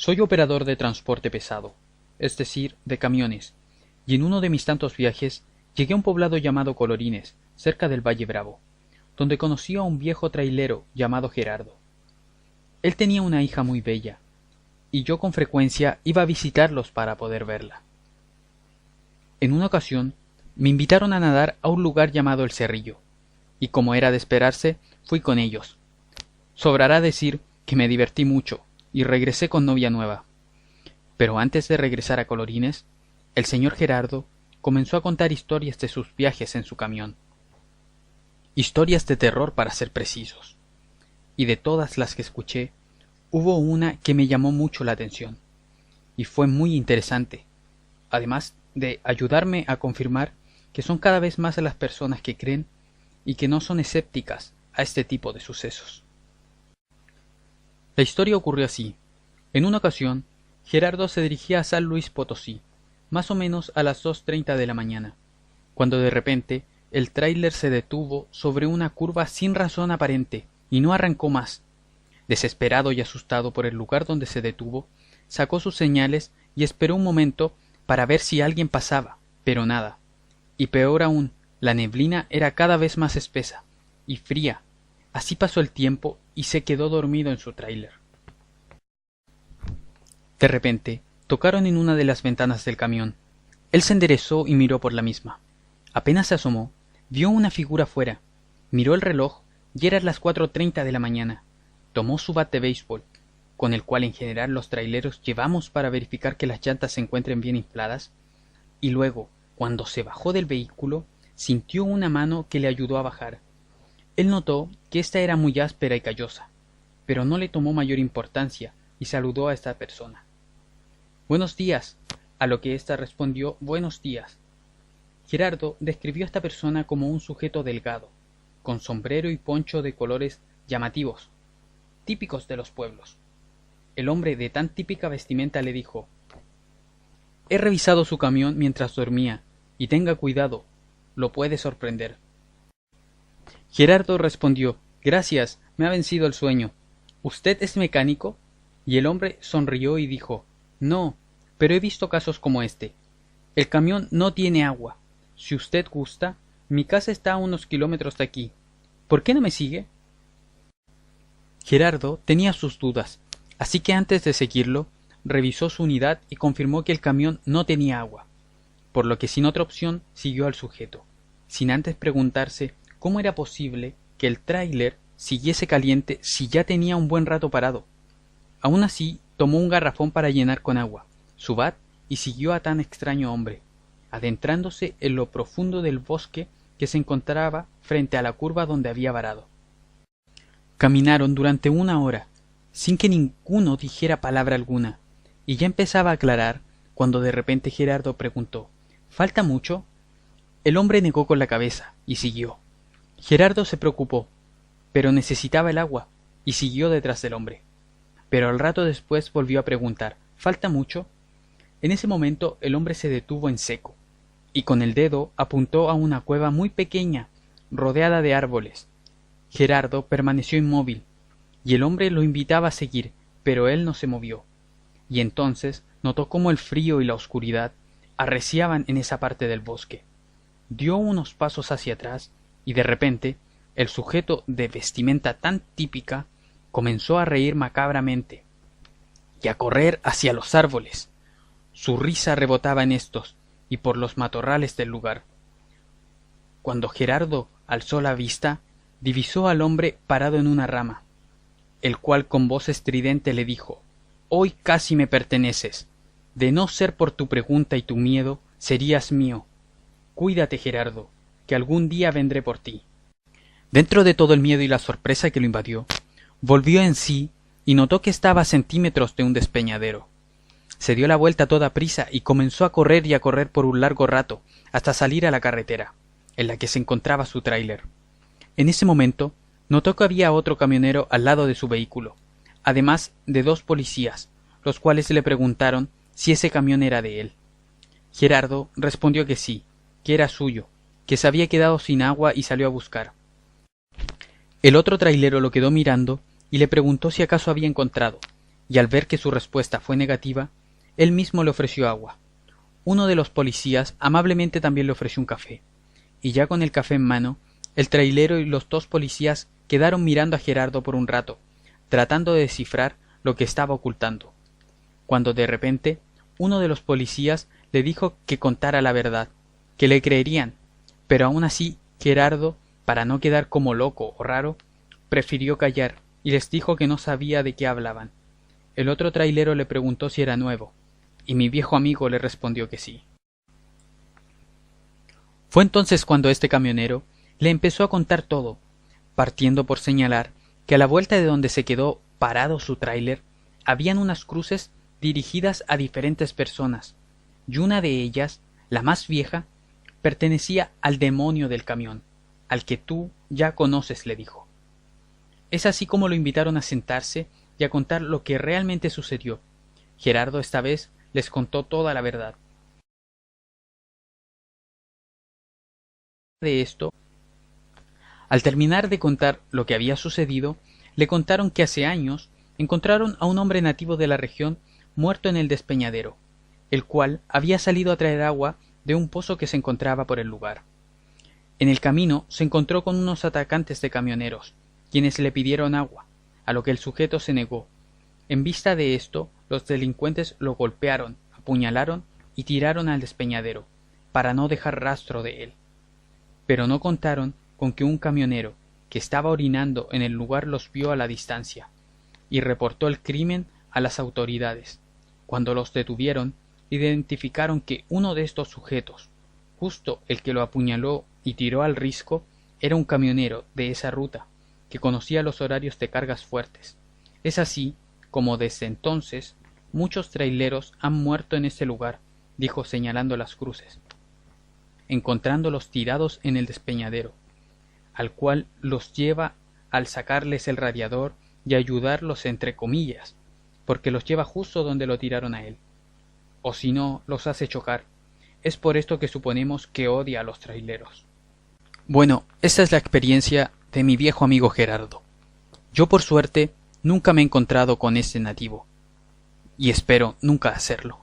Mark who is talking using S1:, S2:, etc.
S1: Soy operador de transporte pesado, es decir, de camiones, y en uno de mis tantos viajes llegué a un poblado llamado Colorines, cerca del Valle Bravo, donde conocí a un viejo trailero llamado Gerardo. Él tenía una hija muy bella, y yo con frecuencia iba a visitarlos para poder verla. En una ocasión me invitaron a nadar a un lugar llamado El Cerrillo, y como era de esperarse, fui con ellos. Sobrará decir que me divertí mucho, y regresé con novia nueva. Pero antes de regresar a Colorines, el señor Gerardo comenzó a contar historias de sus viajes en su camión. Historias de terror para ser precisos. Y de todas las que escuché, hubo una que me llamó mucho la atención, y fue muy interesante, además de ayudarme a confirmar que son cada vez más las personas que creen y que no son escépticas a este tipo de sucesos. La historia ocurrió así. En una ocasión, Gerardo se dirigía a San Luis Potosí, más o menos a las 2:30 de la mañana, cuando de repente el tráiler se detuvo sobre una curva sin razón aparente y no arrancó más. Desesperado y asustado por el lugar donde se detuvo, sacó sus señales y esperó un momento para ver si alguien pasaba, pero nada. Y peor aún, la neblina era cada vez más espesa y fría. Así pasó el tiempo y se quedó dormido en su tráiler. De repente, tocaron en una de las ventanas del camión. Él se enderezó y miró por la misma. Apenas se asomó, vio una figura fuera. Miró el reloj y eran las 4:30 de la mañana. Tomó su bat de béisbol, con el cual en general los traileros llevamos para verificar que las llantas se encuentren bien infladas, y luego, cuando se bajó del vehículo, sintió una mano que le ayudó a bajar. Él notó que ésta era muy áspera y callosa, pero no le tomó mayor importancia y saludó a esta persona. «Buenos días», a lo que ésta respondió «Buenos días». Gerardo describió a esta persona como un sujeto delgado, con sombrero y poncho de colores llamativos, típicos de los pueblos. El hombre de tan típica vestimenta le dijo: «He revisado su camión mientras dormía, y tenga cuidado, lo puede sorprender». Gerardo respondió: «Gracias, me ha vencido el sueño. ¿Usted es mecánico?». Y el hombre sonrió y dijo: «No, pero he visto casos como este. El camión no tiene agua. Si usted gusta, mi casa está a unos kilómetros de aquí. ¿Por qué no me sigue?». Gerardo tenía sus dudas, así que antes de seguirlo, revisó su unidad y confirmó que el camión no tenía agua, por lo que sin otra opción siguió al sujeto, sin antes preguntarse cómo era posible que el tráiler siguiese caliente si ya tenía un buen rato parado. Aún así, tomó un garrafón para llenar con agua, su bat, y siguió a tan extraño hombre, adentrándose en lo profundo del bosque que se encontraba frente a la curva donde había varado. Caminaron durante 1 hora, sin que ninguno dijera palabra alguna, y ya empezaba a aclarar cuando de repente Gerardo preguntó: «¿Falta mucho?». El hombre negó con la cabeza y siguió. Gerardo se preocupó, pero necesitaba el agua, y siguió detrás del hombre. Pero al rato después volvió a preguntar: «¿Falta mucho?». En ese momento el hombre se detuvo en seco, y con el dedo apuntó a una cueva muy pequeña, rodeada de árboles. Gerardo permaneció inmóvil, y el hombre lo invitaba a seguir, pero él no se movió. Y entonces notó cómo el frío y la oscuridad arreciaban en esa parte del bosque. Dio unos pasos hacia atrás, y de repente el sujeto de vestimenta tan típica comenzó a reír macabramente y a correr hacia los árboles. Su risa rebotaba en estos y por los matorrales del lugar. Cuando Gerardo alzó la vista, divisó al hombre parado en una rama, el cual con voz estridente le dijo: «Hoy casi me perteneces. De no ser por tu pregunta y tu miedo, serías mío. Cuídate, Gerardo, que algún día vendré por ti». Dentro de todo el miedo y la sorpresa que lo invadió, volvió en sí y notó que estaba a centímetros de un despeñadero. Se dio la vuelta a toda prisa y comenzó a correr y a correr por un largo rato hasta salir a la carretera, en la que se encontraba su tráiler. En ese momento notó que había otro camionero al lado de su vehículo, además de 2 policías, los cuales le preguntaron si ese camión era de él. Gerardo respondió que sí, que era suyo, que se había quedado sin agua y salió a buscar. El otro trailero lo quedó mirando y le preguntó si acaso había encontrado, y al ver que su respuesta fue negativa, él mismo le ofreció agua. Uno de los policías amablemente también le ofreció un café, y ya con el café en mano, el trailero y los dos policías quedaron mirando a Gerardo por un rato, tratando de descifrar lo que estaba ocultando, cuando de repente uno de los policías le dijo que contara la verdad, que le creerían, pero aún así Gerardo, para no quedar como loco o raro, prefirió callar y les dijo que no sabía de qué hablaban. El otro trailero le preguntó si era nuevo, y mi viejo amigo le respondió que sí. Fue entonces cuando este camionero le empezó a contar todo, partiendo por señalar que a la vuelta de donde se quedó parado su tráiler habían unas cruces dirigidas a diferentes personas, y una de ellas, la más vieja, pertenecía al demonio del camión, al que tú ya conoces, le dijo. Es así como lo invitaron a sentarse y a contar lo que realmente sucedió. Gerardo esta vez les contó toda la verdad. De esto, al terminar de contar lo que había sucedido, le contaron que hace años encontraron a un hombre nativo de la región muerto en el despeñadero, el cual había salido a traer agua de un pozo que se encontraba por el lugar. En el camino se encontró con unos atacantes de camioneros, quienes le pidieron agua, a lo que el sujeto se negó. En vista de esto, los delincuentes lo golpearon, apuñalaron y tiraron al despeñadero, para no dejar rastro de él. Pero no contaron con que un camionero, que estaba orinando en el lugar, los vio a la distancia, y reportó el crimen a las autoridades. Cuando los detuvieron, identificaron que uno de estos sujetos, justo el que lo apuñaló y tiró al risco, era un camionero de esa ruta, que conocía los horarios de cargas fuertes. Es así como desde entonces muchos traileros han muerto en ese lugar, dijo señalando las cruces, encontrándolos tirados en el despeñadero, al cual los lleva al sacarles el radiador y ayudarlos entre comillas, porque los lleva justo donde lo tiraron a él. O si no, los hace chocar. Es por esto que suponemos que odia a los traileros. Bueno, esta es la experiencia de mi viejo amigo Gerardo. Yo por suerte nunca me he encontrado con este nativo, y espero nunca hacerlo.